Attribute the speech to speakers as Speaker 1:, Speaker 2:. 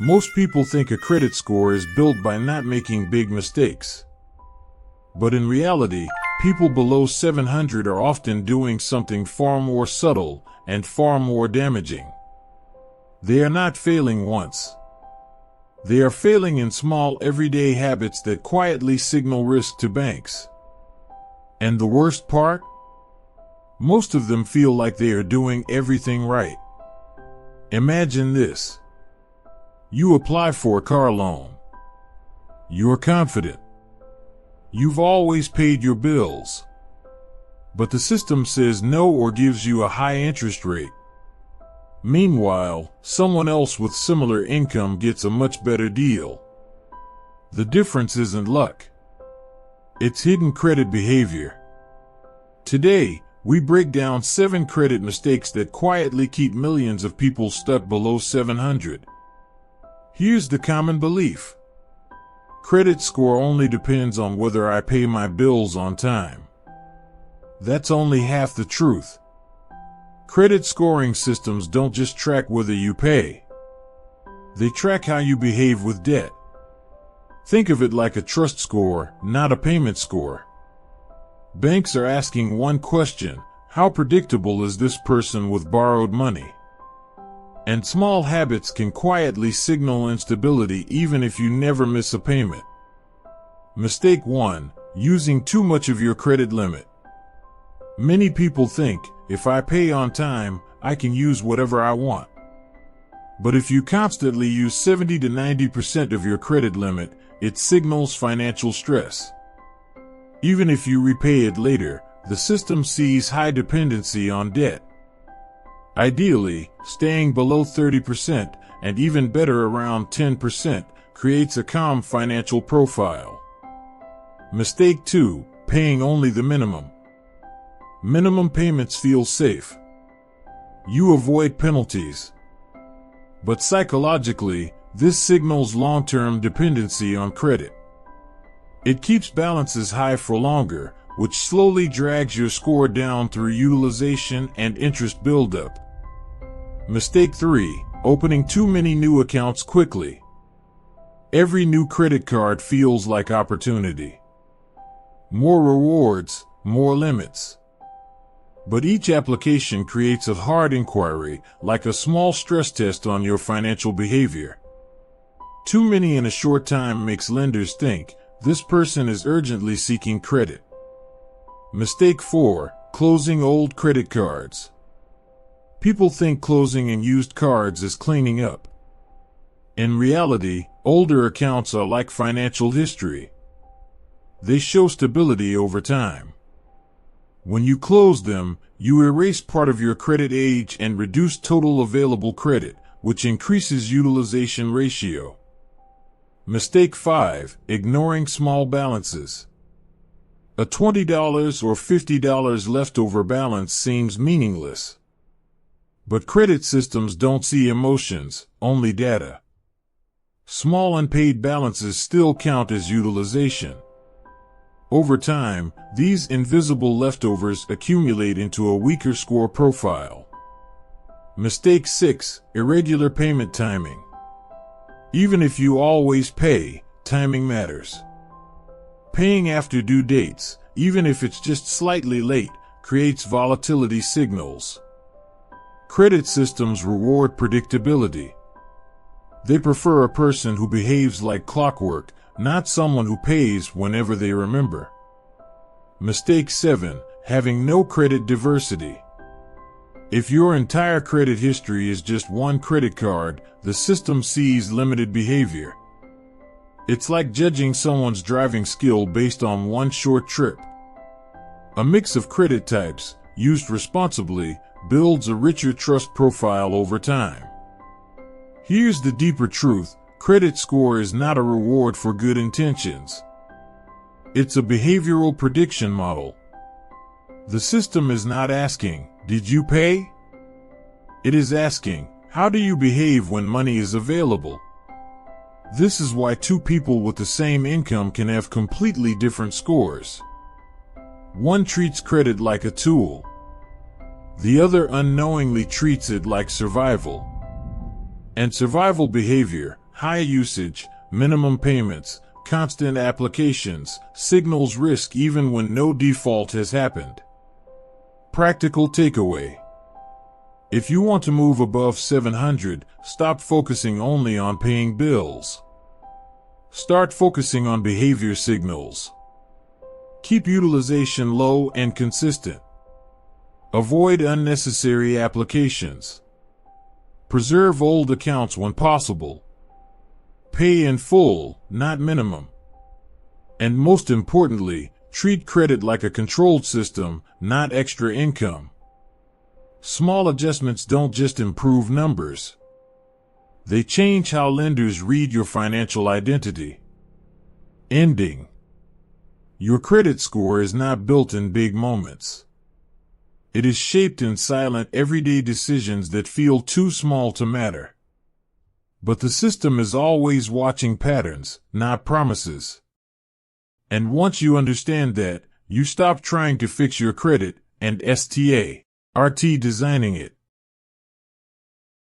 Speaker 1: Most people think a credit score is built by not making big mistakes. But in reality, people below 700 are often doing something far more subtle and far more damaging. They are not failing once. They are failing in small everyday habits that quietly signal risk to banks. And the worst part? Most of them feel like they are doing everything right. Imagine this. You apply for a car loan. You're confident. You've always paid your bills. But the system says no or gives you a high interest rate. Meanwhile, someone else with similar income gets a much better deal. The difference isn't luck. It's hidden credit behavior. Today, we break down 7 credit mistakes that quietly keep millions of people stuck below 700. Here's the common belief. Credit score only depends on whether I pay my bills on time. That's only half the truth. Credit scoring systems don't just track whether you pay. They track how you behave with debt. Think of it like a trust score, not a payment score. Banks are asking one question: how predictable is this person with borrowed money? And small habits can quietly signal instability even if you never miss a payment. Mistake 1: using too much of your credit limit. Many people think, if I pay on time, I can use whatever I want. But if you constantly use 70 to 90% of your credit limit, it signals financial stress. Even if you repay it later, the system sees high dependency on debt. Ideally, staying below 30%, and even better around 10%, creates a calm financial profile. Mistake 2: paying only the minimum. Minimum payments feel safe. You avoid penalties. But psychologically, this signals long-term dependency on credit. It keeps balances high for longer, which slowly drags your score down through utilization and interest buildup. Mistake 3: opening too many new accounts quickly. Every new credit card feels like opportunity. More rewards, more limits. But each application creates a hard inquiry, like a small stress test on your financial behavior. Too many in a short time makes lenders think, this person is urgently seeking credit. Mistake 4: closing old credit cards. People think closing and used cards is cleaning up. In reality, older accounts are like financial history. They show stability over time. When you close them, you erase part of your credit age and reduce total available credit, which increases utilization ratio. Mistake 5: ignoring small balances. A $20 or $50 leftover balance seems meaningless. But credit systems don't see emotions, only data. Small unpaid balances still count as utilization. Over time, these invisible leftovers accumulate into a weaker score profile. Mistake 6: irregular payment timing. Even if you always pay, timing matters. Paying after due dates, even if it's just slightly late, creates volatility signals. Credit systems reward predictability. They prefer a person who behaves like clockwork, not someone who pays whenever they remember. Mistake 7: having no credit diversity. If your entire credit history is just one credit card, the system sees limited behavior. It's like judging someone's driving skill based on one short trip. A mix of credit types, used responsibly, builds a richer trust profile over time. Here's the deeper truth: credit score is not a reward for good intentions. It's a behavioral prediction model. The system is not asking, "Did you pay?" It is asking, "How do you behave when money is available?" This is why two people with the same income can have completely different scores. One treats credit like a tool. The other unknowingly treats it like survival. And survival behavior, High usage, minimum payments, constant applications, signals risk even when no default has happened. Practical takeaway. If you want to move above 700, stop focusing only on paying bills. Start focusing on behavior signals. Keep utilization low and consistent. Avoid unnecessary applications. Preserve old accounts when possible. Pay in full, not minimum. And most importantly, treat credit like a controlled system, not extra income. Small adjustments don't just improve numbers. They change how lenders read your financial identity. Ending. Your credit score is not built in big moments. It is shaped in silent, everyday decisions that feel too small to matter. But the system is always watching patterns, not promises. And once you understand that, you stop trying to fix your credit and start designing it.